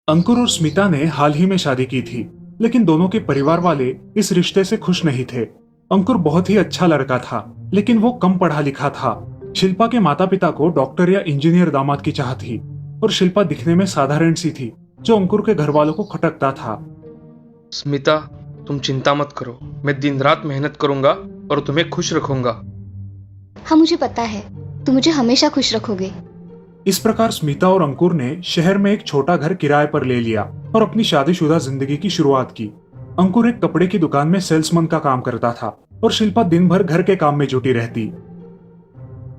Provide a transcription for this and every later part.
अंकुर और स्मिता ने हाल ही में शादी की थी, लेकिन दोनों के परिवार वाले इस रिश्ते से खुश नहीं थे। अंकुर बहुत ही अच्छा लड़का था, लेकिन वो कम पढ़ा लिखा था। शिल्पा के माता पिता को डॉक्टर या इंजीनियर दामाद की चाह थी, और शिल्पा दिखने में साधारण सी थी, जो अंकुर के घर वालों को खटकता था। स्मिता, तुम चिंता मत करो। मैं दिन रात मेहनत करूंगा और तुम्हें खुश रखूंगा। हाँ, मुझे पता है तुम मुझे हमेशा खुश रखोगे। इस प्रकार स्मिता और अंकुर ने शहर में एक छोटा घर किराए पर ले लिया और अपनी शादीशुदा जिंदगी की शुरुआत की। अंकुर एक कपड़े की दुकान में सेल्समैन का काम करता था और शिल्पा दिन भर घर के काम में जुटी रहती।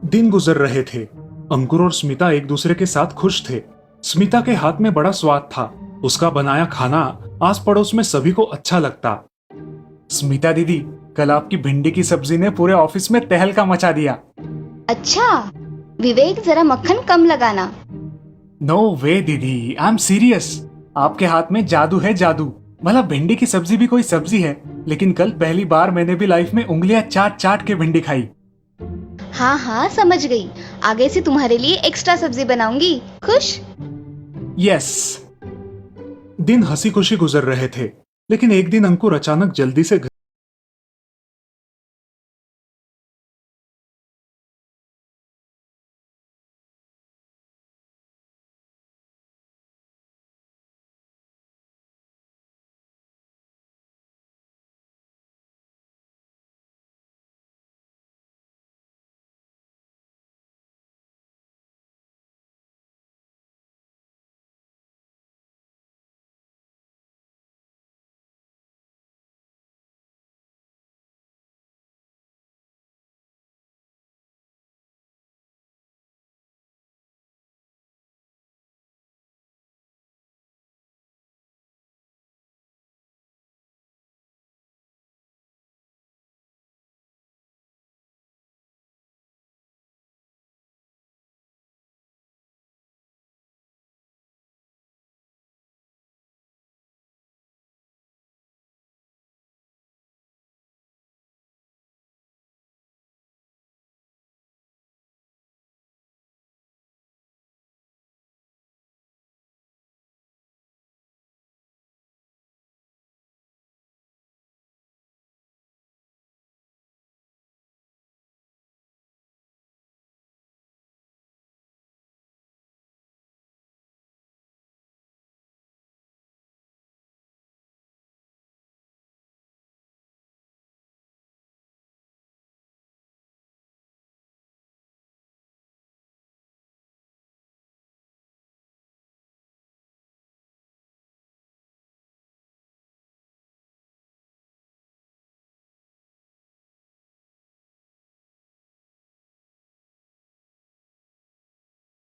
दिन गुजर रहे थे। अंकुर और स्मिता एक दूसरे के साथ खुश थे। स्मिता के हाथ में बड़ा स्वाद था। उसका बनाया खाना आस पड़ोस में सभी को अच्छा लगता। स्मिता दीदी, कल आपकी भिंडी की सब्जी ने पूरे ऑफिस में तहलका मचा दिया। अच्छा विवेक, जरा मक्खन कम लगाना। नो वे दीदी, आई एम सीरियस। आपके हाथ में जादू है, जादू। भला भिंडी की सब्जी भी कोई सब्जी है, लेकिन कल पहली बार मैंने भी लाइफ में उंगलियां चाट चाट के भिंडी खाई। हाँ हाँ, समझ गई। आगे से तुम्हारे लिए एक्स्ट्रा सब्जी बनाऊंगी। खुश? यस। दिन हंसी खुशी गुजर रहे थे, लेकिन एक दिन अंकुर अचानक जल्दी से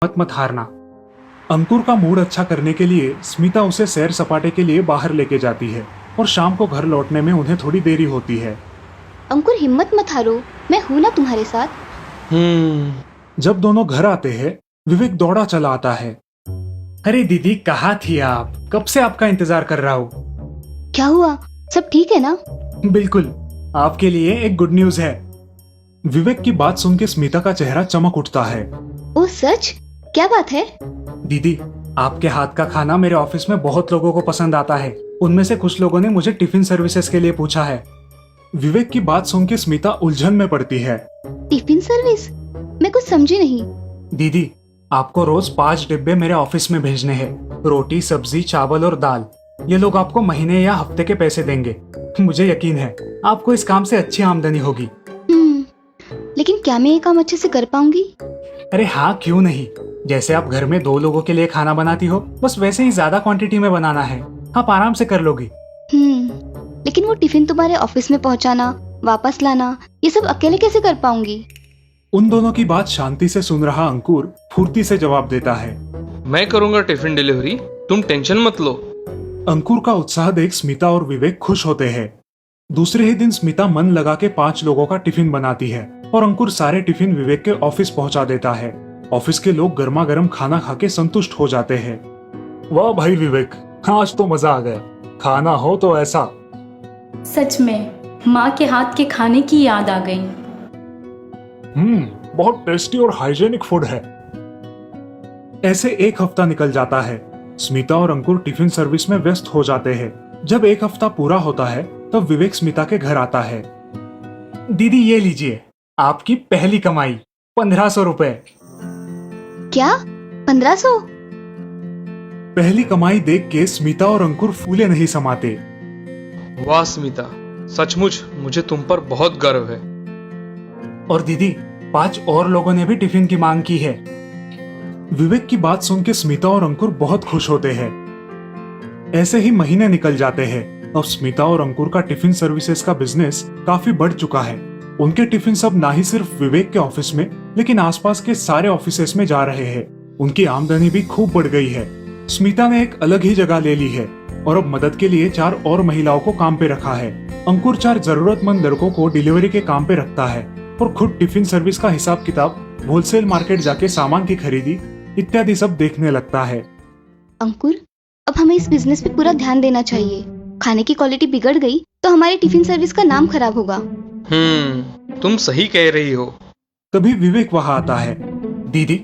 मत हारना। अंकुर का मूड अच्छा करने के लिए स्मिता उसे सैर सपाटे के लिए बाहर लेके जाती है, और शाम को घर लौटने में उन्हें थोड़ी देरी होती है। अंकुर, हिम्मत मत हारो, मैं हूं ना तुम्हारे साथ। जब दोनों घर आते हैं, विवेक दौड़ा चला आता है। अरे दीदी, कहाँ थी आप? कब से आपका इंतजार कर रहा हूँ। क्या हुआ? सब ठीक है ना? बिल्कुल, आपके लिए एक गुड न्यूज है। विवेक की बात सुन के स्मिता का चेहरा चमक उठता है। ओ सच? क्या बात है? दीदी, आपके हाथ का खाना मेरे ऑफिस में बहुत लोगों को पसंद आता है। उनमें से कुछ लोगों ने मुझे टिफिन सर्विसेज के लिए पूछा है। विवेक की बात सुन के स्मिता उलझन में पड़ती है। Tiffin service? मैं कुछ समझी नहीं। दीदी, आपको रोज 5 डिब्बे मेरे ऑफिस में भेजने हैं। रोटी, सब्जी, चावल और दाल। ये लोग आपको महीने या हफ्ते के पैसे देंगे। मुझे यकीन है आपको इस काम से अच्छी आमदनी होगी। लेकिन क्या मैं ये काम अच्छे से कर पाऊंगी? अरे हाँ, क्यों नहीं। जैसे आप घर में 2 लोगों के लिए खाना बनाती हो, बस वैसे ही ज्यादा क्वांटिटी में बनाना है। आप आराम से कर लोगी। लेकिन वो टिफिन तुम्हारे ऑफिस में पहुंचाना, वापस लाना, ये सब अकेले कैसे कर पाऊंगी? उन दोनों की बात शांति से सुन रहा अंकुर फुर्ती से जवाब देता है। मैं करूंगा टिफिन डिलीवरी, तुम टेंशन मत लो। अंकुर का उत्साह देख स्मिता और विवेक खुश होते हैं। दूसरे ही दिन स्मिता मन लगा के 5 लोगों का टिफिन बनाती है, और अंकुर सारे टिफिन विवेक के ऑफिस पहुंचा देता है। ऑफिस के लोग गर्मा गर्म खाना खा के संतुष्ट हो जाते हैं। वाह भाई विवेक, आज तो मजा आ गया। खाना हो तो ऐसा। सच में माँ के हाथ के खाने की याद आ गई। बहुत टेस्टी और हाइजेनिक फूड है। ऐसे एक हफ्ता निकल जाता है। स्मिता और अंकुर टिफिन सर्विस में व्यस्त हो जाते हैं। जब एक हफ्ता पूरा होता है तब विवेक स्मिता के घर आता है। दीदी ये लीजिए, आपकी पहली कमाई 1500 रुपए। क्या? 1500? पहली कमाई देख के स्मिता और अंकुर फूले नहीं समाते। वाह स्मिता, सचमुच मुझे तुम पर बहुत गर्व है। और दीदी 5 और लोगों ने भी टिफिन की मांग की है। विवेक की बात सुन के स्मिता और अंकुर बहुत खुश होते हैं। ऐसे ही महीने निकल जाते हैं। अब स्मिता और अंकुर का टिफिन सर्विसेज का बिजनेस काफी बढ़ चुका है। उनके टिफिन अब ना ही सिर्फ विवेक के ऑफिस में लेकिन आसपास के सारे ऑफिसेस में जा रहे हैं। उनकी आमदनी भी खूब बढ़ गई है। स्मिता ने एक अलग ही जगह ले ली है और अब मदद के लिए 4 और महिलाओं को काम पे रखा है। अंकुर 4 जरूरतमंद लड़कों को डिलीवरी के काम पे रखता है और खुद टिफिन सर्विस का हिसाब किताब, होलसेल मार्केट जाके सामान की खरीदी इत्यादि सब देखने लगता है। अंकुर, अब हमें इस बिजनेस पे पूरा ध्यान देना चाहिए। खाने की क्वालिटी बिगड़ गई तो हमारी टिफिन सर्विस का नाम खराब होगा। तुम सही कह रही हो। तभी विवेक वहां आता है। दीदी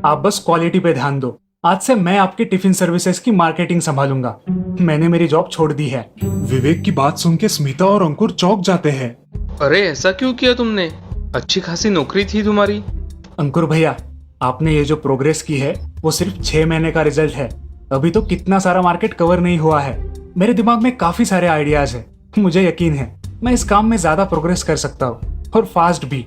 आप बस क्वालिटी पे ध्यान दो। आज से मैं आपके टिफिन सर्विसेज की मार्केटिंग संभालूंगा। मैंने मेरी जॉब छोड़ दी है। विवेक की बात सुन के स्मिता और अंकुर चौंक जाते हैं। अरे ऐसा क्यों किया तुमने? अच्छी खासी नौकरी थी तुम्हारी। अंकुर भैया, आपने ये जो प्रोग्रेस की है वो सिर्फ 6 महीने का रिजल्ट है। अभी तो कितना सारा मार्केट कवर नहीं हुआ है। मेरे दिमाग में काफी सारे आइडियाज है। मुझे यकीन है मैं इस काम में ज्यादा प्रोग्रेस कर सकता हूँ और फास्ट भी।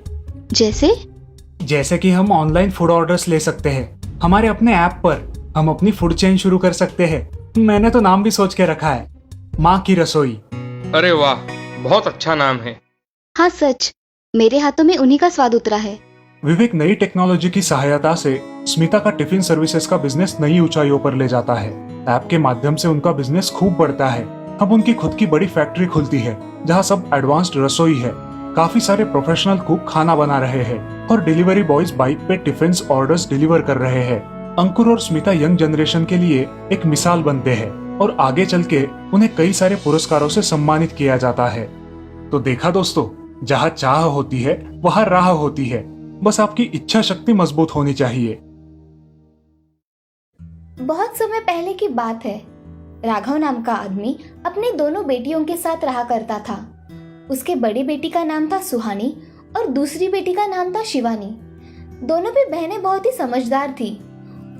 जैसे कि हम ऑनलाइन फूड ऑर्डर्स ले सकते हैं। हमारे अपने ऐप पर हम अपनी फूड चेन शुरू कर सकते हैं। मैंने तो नाम भी सोच के रखा है, माँ की रसोई। अरे वाह, बहुत अच्छा नाम है। हाँ सच, मेरे हाथों में उन्हीं का स्वाद उतरा है। विवेक नई टेक्नोलॉजी की सहायता से स्मिता का टिफिन सर्विसेज का बिजनेस नई ऊंचाइयों पर ले जाता है। ऐप के माध्यम से उनका बिजनेस खूब बढ़ता है। अब उनकी खुद की बड़ी फैक्ट्री खुलती है जहाँ सब एडवांस्ड रसोई है। काफी सारे प्रोफेशनल कुक खाना बना रहे हैं और डिलीवरी बॉयज बाइक पे टिफिन ऑर्डर्स डिलीवर कर रहे हैं। अंकुर और स्मिता यंग जनरेशन के लिए एक मिसाल बनते हैं और आगे चल के उन्हें कई सारे पुरस्कारों से सम्मानित किया जाता है। तो देखा दोस्तों, जहाँ चाह होती है वहाँ राह होती है। बस आपकी इच्छा शक्ति मजबूत होनी चाहिए। बहुत समय पहले की बात है। राघव नाम का आदमी अपने दोनों बेटियों के साथ रहा करता था। उसके बड़ी बेटी का नाम था सुहानी और दूसरी बेटी का नाम था शिवानी। दोनों भी बहनें बहुत ही समझदार थी।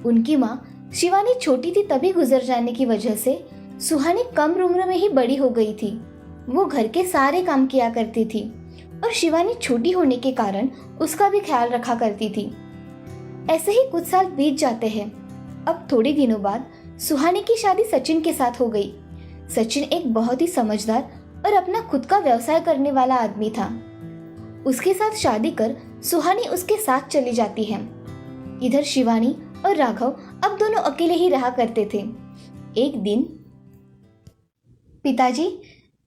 उनकी माँ शिवानी छोटी थी तभी गुजर जाने की वजह से सुहानी कम उम्र में ही बड़ी हो गई थी। वो घर के सारे काम किया करती थी और शिवानी छोटी होने के कारण उसका भी ख्याल रखा करती थी। ऐसे ही कुछ साल बीत जाते हैं। अब थोड़े दिनों बाद सुहानी की शादी सचिन के साथ हो गई। सचिन एक बहुत ही समझदार और अपना खुद का व्यवसाय करने वाला आदमी था। उसके साथ शादी कर सुहानी उसके साथ चली जाती है। इधर शिवानी और राघव अब दोनों अकेले ही रहा करते थे। एक दिन, पिताजी,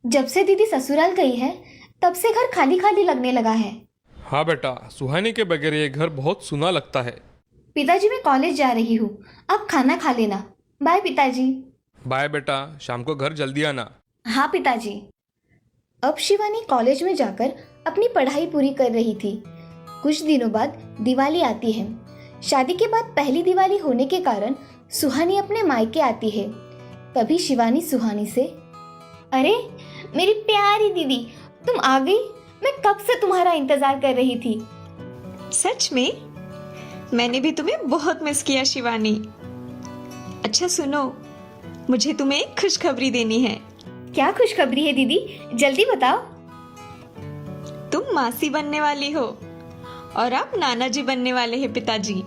जब से दीदी ससुराल गई है तब से घर खाली खाली लगने लगा है। हाँ बेटा, सुहानी के बगैर ये घर बहुत सुना लगता है। पिताजी, मैं कॉलेज जा रही हूँ, आप खाना खा लेना। बाय पिताजी। बाय बेटा, शाम को घर जल्दी आना। हाँ पिताजी। अब शिवानी कॉलेज में जाकर अपनी पढ़ाई पूरी कर रही थी। कुछ दिनों बाद दिवाली आती है। शादी के बाद पहली दिवाली होने के कारण सुहानी अपने मायके आती है। तभी शिवानी सुहानी से, अरे मेरी प्यारी दीदी, तुम आ गई। मैं कब से तुम्हारा इंतजार कर रही थी। सच में? मैंने भी तुम्हें बहुत मिस किया शिवानी। अच्छा सुनो, मुझे तुम्हें एक खुशखबरी देनी है। क्या खुशखबरी है दीदी, जल्दी बताओ। तुम मासी बनने वाली हो और आप नाना जी बनने वाले हैं पिताजी।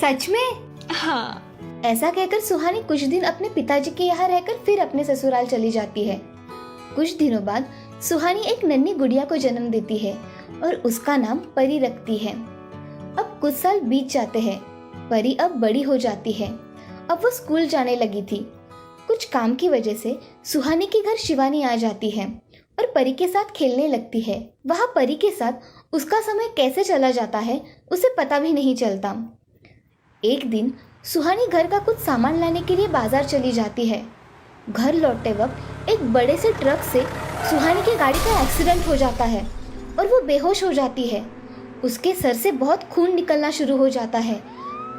सच में? हाँ। ऐसा कहकर सुहानी कुछ दिन अपने पिताजी के यहाँ रहकर फिर अपने ससुराल चली जाती है। कुछ दिनों बाद सुहानी एक नन्ही गुड़िया को जन्म देती है और उसका नाम परी रखती है। अब कुछ साल बीत जाते हैं। परी अब बड़ी हो जाती है। अब वो स्कूल जाने लगी थी। कुछ काम की वजह से सुहानी के घर शिवानी आ जाती है और परी के साथ खेलने लगती है। वहाँ परी के साथ उसका समय कैसे चला जाता है उसे पता भी नहीं चलता। एक दिन सुहानी घर का कुछ सामान लाने के लिए बाजार चली जाती है। घर लौटते वक्त एक बड़े से ट्रक से सुहानी की गाड़ी का एक्सीडेंट हो जाता है और वो बेहोश हो जाती है। उसके सर से बहुत खून निकलना शुरू हो जाता है।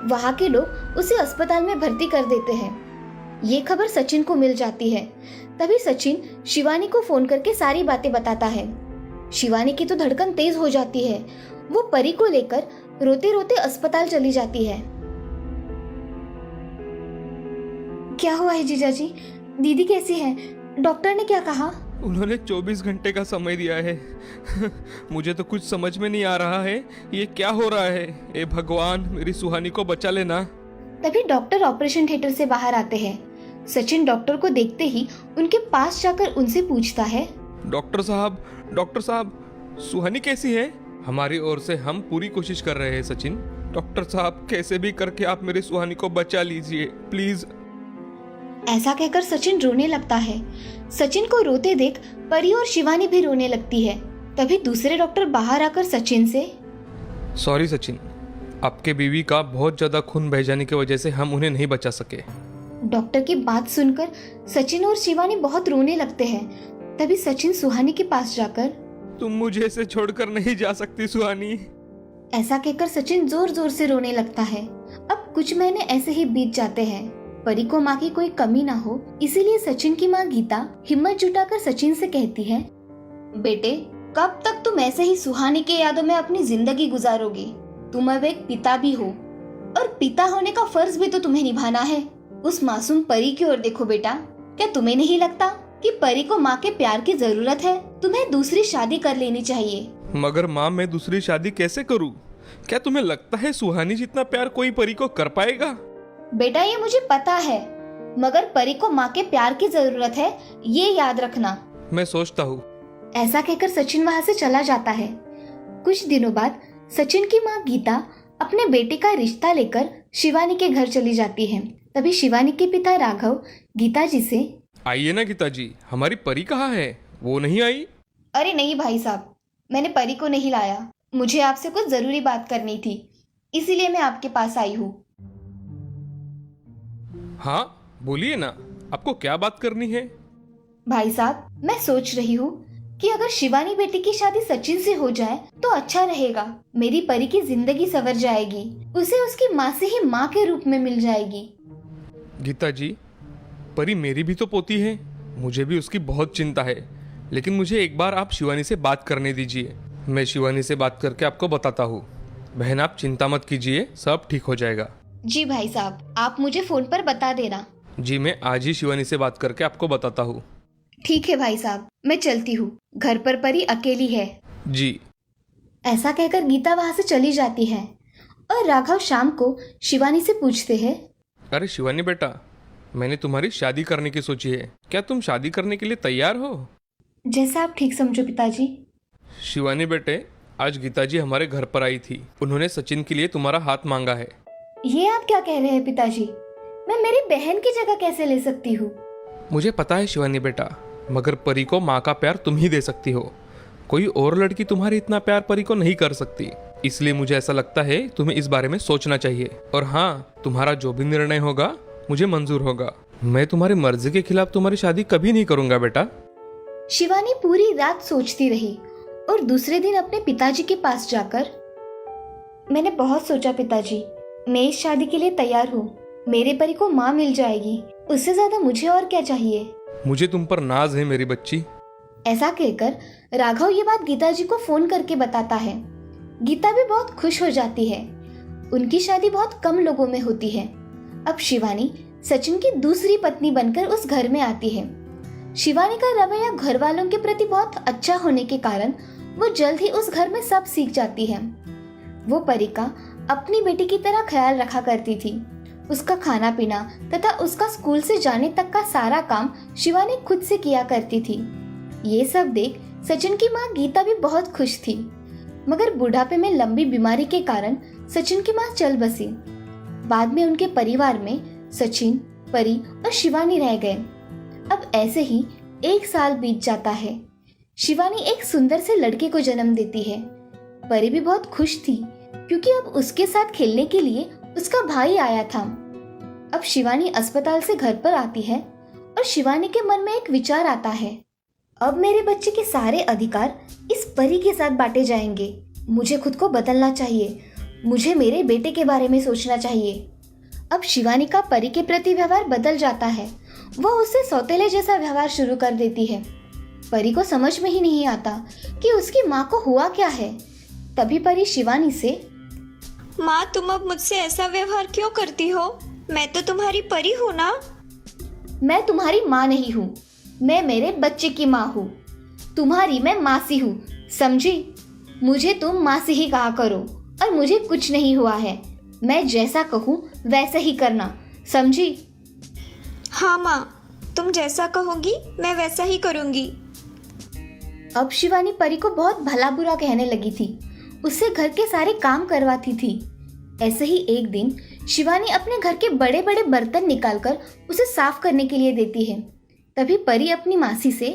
वहाँ के लोग उसे अस्पताल में भर्ती कर देते हैं। ये खबर सचिन को मिल जाती है। तभी सचिन शिवानी को फोन करके सारी बातें बताता है। शिवानी की तो धड़कन तेज हो जाती है। वो परी को लेकर रोते रोते अस्पताल चली जाती है। क्या हुआ है जीजाजी? दीदी कैसी है? डॉक्टर ने क्या कहा? उन्होंने 24 घंटे का समय दिया है। मुझे तो कुछ समझ में नहीं आ रहा है, ये क्या हो रहा है। ए भगवान, मेरी सुहानी को बचा लेना। तभी डॉक्टर ऑपरेशन थिएटर से बाहर आते हैं। सचिन डॉक्टर को देखते ही उनके पास जाकर उनसे पूछता है, डॉक्टर साहब, सुहानी कैसी है? हमारी ओर से हम पूरी कोशिश कर रहे हैं सचिन। डॉक्टर साहब, कैसे भी करके आप मेरी सुहानी को बचा लीजिए प्लीज। ऐसा कहकर सचिन रोने लगता है। सचिन को रोते देख परी और शिवानी भी रोने लगती है। तभी दूसरे डॉक्टर बाहर आकर सचिन से, सॉरी सचिन, आपके बीवी का बहुत ज्यादा खून बह जाने की वजह से हम उन्हें नहीं बचा सके। डॉक्टर की बात सुनकर सचिन और शिवानी बहुत रोने लगते हैं। तभी सचिन सुहानी के पास जाकर, तुम मुझे ऐसे छोड़कर नहीं जा सकती सुहानी। ऐसा कहकर सचिन जोर जोर से रोने लगता है। अब कुछ महीने ऐसे ही बीत जाते हैं। परी को माँ की कोई कमी ना हो, इसीलिए सचिन की माँ गीता हिम्मत जुटाकर सचिन से कहती है, बेटे, कब तक तुम ऐसे ही सुहानी के यादों में अपनी जिंदगी गुजारोगे? तुम अब एक पिता भी हो और पिता होने का फर्ज भी तो तुम्हें निभाना है। उस मासूम परी की ओर देखो बेटा। क्या तुम्हें नहीं लगता कि परी को माँ के प्यार की जरूरत है? तुम्हें दूसरी शादी कर लेनी चाहिए। मगर माँ, मैं दूसरी शादी कैसे करूँ? क्या तुम्हें लगता है सुहानी जितना प्यार कोई परी को कर पाएगा? बेटा, ये मुझे पता है, मगर परी को माँ के प्यार की जरूरत है, ये याद रखना। मैं सोचता हूँ। ऐसा कहकर सचिन वहाँ से चला जाता है। कुछ दिनों बाद सचिन की माँ गीता अपने बेटे का रिश्ता लेकर शिवानी के घर चली जाती है। तभी शिवानी के पिता राघव गीता जी से, आइए ना गीता जी, हमारी परी कहाँ है? वो नहीं आई? अरे नहीं भाई साहब, मैंने परी को नहीं लाया। मुझे आपसे कुछ जरूरी बात करनी थी, इसीलिए मैं आपके पास आई हूँ। हाँ बोलिए ना, आपको क्या बात करनी है? भाई साहब, मैं सोच रही हूँ कि अगर शिवानी बेटी की शादी सचिन से हो जाए तो अच्छा रहेगा। मेरी परी की जिंदगी संवर जाएगी, उसे उसकी माँ से ही माँ के रूप में मिल जाएगी। गीता जी, परी मेरी भी तो पोती है, मुझे भी उसकी बहुत चिंता है। लेकिन मुझे एक बार आप शिवानी से बात करने दीजिए। मैं शिवानी से बात करके आपको बताता हूँ। बहन, आप चिंता मत कीजिए, सब ठीक हो जाएगा। जी भाई साहब, आप मुझे फोन पर बता देना। जी, मैं आज ही शिवानी से बात करके आपको बताता हूँ। ठीक है भाई साहब, मैं चलती हूँ। घर पर परी अकेली है। जी। ऐसा कहकर गीता वहाँ से चली जाती है और राघव शाम को शिवानी से पूछते हैं, अरे शिवानी बेटा, मैंने तुम्हारी शादी करने की सोची है। क्या तुम शादी करने के लिए तैयार हो? जैसा आप ठीक समझो पिताजी। शिवानी बेटे, आज गीता जी हमारे घर पर आई थी। उन्होंने सचिन के लिए तुम्हारा हाथ मांगा है। ये आप क्या कह रहे हैं पिताजी? मैं मेरी बहन की जगह कैसे ले सकती हूँ? मुझे पता है शिवानी बेटा, मगर परी को माँ का प्यार तुम ही दे सकती हो। कोई और लड़की तुम्हारी इतना प्यार परी को नहीं कर सकती। इसलिए मुझे ऐसा लगता है तुम्हें इस बारे में सोचना चाहिए। और हाँ, तुम्हारा जो भी निर्णय होगा मुझे मंजूर होगा। मैं तुम्हारी मर्जी के खिलाफ तुम्हारी शादी कभी नहीं करूंगा बेटा। शिवानी पूरी रात सोचती रही और दूसरे दिन अपने पिताजी के पास जाकर, मैंने बहुत सोचा पिताजी, मैं इस शादी के लिए तैयार हूँ। मेरे परी को माँ मिल जाएगी, उससे ज्यादा मुझे और क्या चाहिए। मुझे तुम पर नाज है मेरी बच्ची। ऐसा कहकर राघव ये बात गीता जी को फोन करके बताता है। गीता भी बहुत खुश हो जाती है। उनकी शादी बहुत कम लोगों में होती है। अब शिवानी सचिन की दूसरी पत्नी बनकर उस घर में आती है। शिवानी का रवैया घर वालों के प्रति बहुत अच्छा होने के कारण वो जल्द ही उस घर में सब सीख जाती है। वो परी का अपनी बेटी की तरह ख्याल रखा करती थी। उसका खाना पीना तथा उसका स्कूल से जाने तक का सारा काम शिवानी खुद से किया करती थी। ये सब देख सचिन की माँ गीता भी बहुत खुश थी। मगर बुढ़ापे में लंबी बीमारी के कारण सचिन की माँ चल बसी। बाद में उनके परिवार में सचिन, परी और शिवानी रह गए। अब ऐसे ही 1 साल बीत जाता है। शिवानी एक सुंदर से लड़के को जन्म देती है। परी भी बहुत खुश थी क्योंकि अब उसके साथ खेलने के लिए उसका भाई आया था। अब शिवानी अस्पताल से घर पर आती है और शिवानी के मन में एक विचार आता है, अब मेरे बच्चे के सारे अधिकार इस परी के साथ बांटे जाएंगे। मुझे खुद को बदलना चाहिए। मुझे मेरे बेटे के बारे में सोचना चाहिए। अब शिवानी का परी के प्रति व्यवहार बदल जाता है। वह उससे सौतेले जैसा व्यवहार शुरू कर देती है। परी को समझ में ही नहीं आता कि उसकी माँ को हुआ क्या है। तभी परी शिवानी से, माँ तुम अब मुझसे ऐसा व्यवहार क्यों करती हो? मैं तो तुम्हारी परी हूँ ना। मैं तुम्हारी माँ नहीं हूँ, मैं मेरे बच्चे की माँ हूँ। तुम्हारी मैं मासी हूँ, समझी? मुझे तुम मासी ही कहा करो और मुझे कुछ नहीं हुआ है। मैं जैसा कहूँ वैसा ही करना, समझी? हाँ माँ, तुम जैसा कहोगी मैं वैसा ही करूँगी। अब शिवानी परी को बहुत भला बुरा कहने लगी थी। उससे घर के सारे काम करवाती थी। ऐसे ही एक दिन शिवानी अपने घर के बड़े बड़े बर्तन निकालकर उसे साफ करने के लिए देती है। तभी परी अपनी मासी से,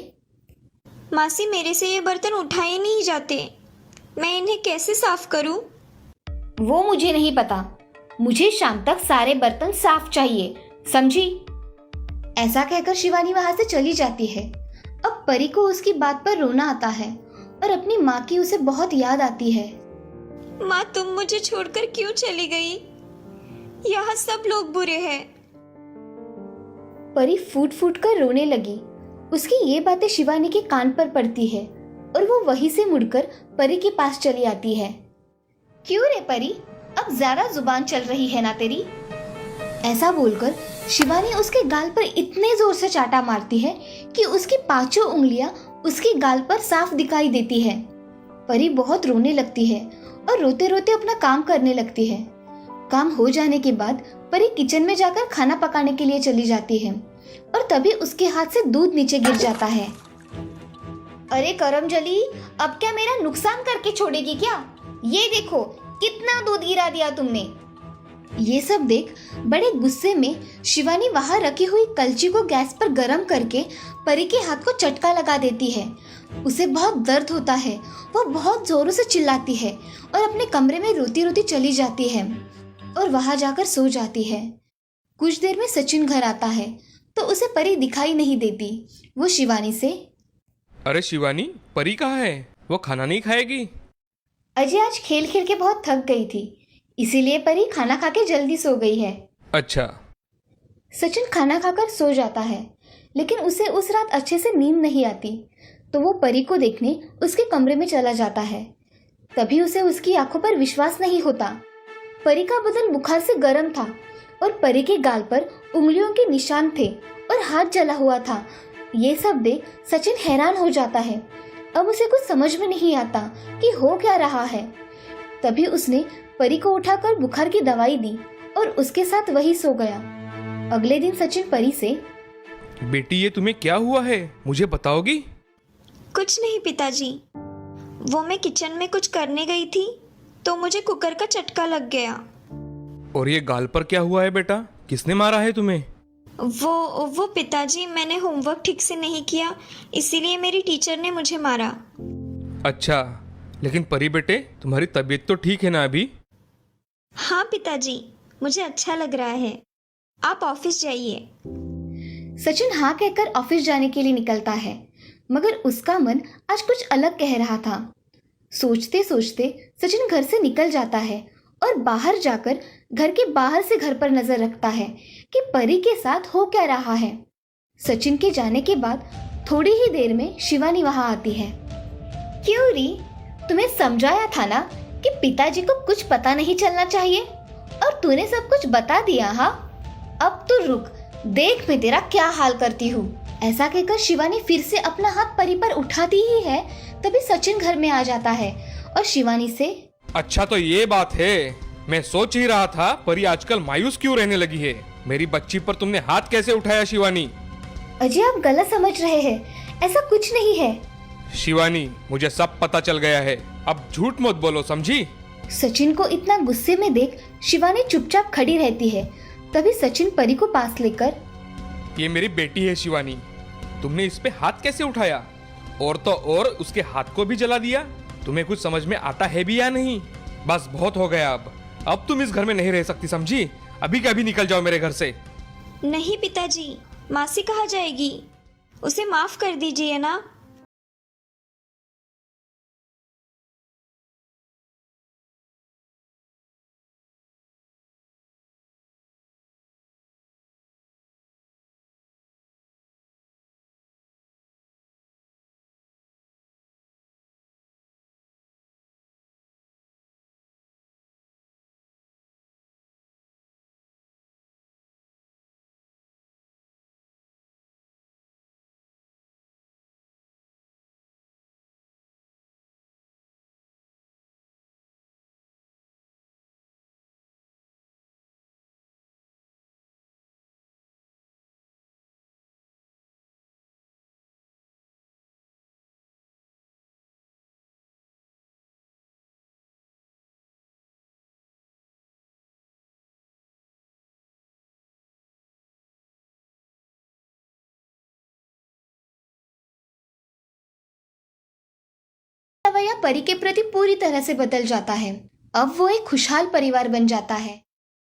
मासी मेरे से ये बर्तन उठाए नहीं जाते, मैं इन्हें कैसे साफ करूँ? वो मुझे नहीं पता, मुझे शाम तक सारे बर्तन साफ चाहिए, समझी? ऐसा कहकर शिवानी वहां से चली जाती है। अब परी को उसकी बात पर रोना आता है और अपनी माँ की उसे बहुत याद आती है। माँ तुम मुझे छोड़कर क्यों चली गई? यहाँ सब लोग बुरे हैं। परी फूट फूट कर रोने लगी। उसकी ये बातें शिवानी के कान पर पड़ती है और वो वहीं से मुड़कर परी के पास चली आती है। क्यों रे परी, अब ज्यादा जुबान चल रही है ना तेरी? ऐसा बोलकर शिवानी उसके गाल पर इतने जोर से चाटा मारती है कि उसकी पांचों उंगलियां उसके गाल पर साफ दिखाई देती है। परी बहुत रोने लगती है और रोते रोते अपना काम करने लगती है। काम हो जाने के बाद परी किचन में जाकर खाना पकाने के लिए चली जाती है और तभी उसके हाथ से दूध नीचे गिर जाता है। अरे करमजली, अब क्या मेरा नुकसान करके छोड़ेगी क्या? ये देखो कितना दूध गिरा दिया तुमने। ये सब देख बड़े गुस्से में शिवानी वहां रखी हुई कलची को गैस पर गरम करके परी के हाथ को चटका लगा देती है। उसे बहुत दर्द होता है। वो बहुत जोरों से चिल्लाती है और अपने कमरे में रोती रोती चली जाती है और वहां जाकर सो जाती है। कुछ देर में सचिन घर आता है तो उसे परी दिखाई नहीं देती। वो शिवानी से, अरे शिवानी, परी कहाँ है? वो खाना नहीं खाएगी? अजय आज खेल खेल के बहुत थक गई थी, इसीलिए परी खाना खा के जल्दी सो गई है। अच्छा। सचिन खाना खाकर सो जाता है, लेकिन उसे उस रात अच्छे से नींद नहीं आती, तो वो परी को देखने उसके कमरे में चला जाता है। तभी उसे उसकी आंखों पर विश्वास नहीं होता। परी का बदन बुखार से गर्म था और परी के गाल पर उंगलियों के निशान थे और हाथ जला हुआ था। ये सब देख सचिन हैरान हो जाता है। अब उसे कुछ समझ में नहीं आता कि हो क्या रहा है। तभी उसने परी को उठाकर बुखार की दवाई दी और उसके साथ वही सो गया। अगले दिन सचिन परी से, बेटी ये तुम्हें क्या हुआ है, मुझे बताओगी? कुछ नहीं पिताजी, वो मैं किचन में कुछ करने गई थी तो मुझे कुकर का चटका लग गया। और ये गाल पर क्या हुआ है बेटा, किसने मारा है तुम्हें? वो पिताजी, मैंने होमवर्क ठीक से नहीं किया, इसीलिए मेरी टीचर ने मुझे मारा। अच्छा, लेकिन परी बेटे तुम्हारी तबीयत तो ठीक है ना अभी? हाँ पिताजी, मुझे अच्छा लग रहा है। आप ऑफिस जाइए। सचिन हाँ कहकर ऑफिस जाने के लिए निकलता है, मगर उसका मन आज कुछ अलग कह रहा था। सोचते सोचते सचिन घर से निकल जाता है और बाहर जाकर घर के बाहर से घर पर नजर रखता है कि परी के साथ हो क्या रहा है। सचिन के जाने के बाद थोड़ी ही देर में शिवानी वहां आती है। क्यों री, तुम्हें समझाया था ना कि पिताजी को कुछ पता नहीं चलना चाहिए, और तूने सब कुछ बता दिया। हाँ, अब तो रुक, देख मैं तेरा क्या हाल करती हूँ। ऐसा कहकर शिवानी फिर से अपना हाथ परी पर उठाती ही है, तभी सचिन घर में आ जाता है और शिवानी से, अच्छा तो ये बात है, मैं सोच ही रहा था परी आजकल मायूस क्यों रहने लगी है। मेरी बच्ची पर तुमने हाथ कैसे उठाया शिवानी? अजय आप गलत समझ रहे हैं, ऐसा कुछ नहीं है। शिवानी, मुझे सब पता चल गया है, अब झूठ मत बोलो, समझी? सचिन को इतना गुस्से में देख शिवानी चुपचाप खड़ी रहती है। तभी सचिन परी को पास लेकर, ये मेरी बेटी है शिवानी, तुमने इस पे हाथ कैसे उठाया? और तो और उसके हाथ को भी जला दिया। तुम्हें कुछ समझ में आता है भी या नहीं? बस बहुत हो गया, अब तुम इस घर में नहीं रह सकती, समझी? अभी के अभी निकल जाओ मेरे घर से। नहीं पिताजी, मासी कहाँ जाएगी? उसे माफ कर दीजिए ना। रवैया परी के प्रति पूरी तरह से बदल जाता है। अब वो एक खुशहाल परिवार बन जाता है।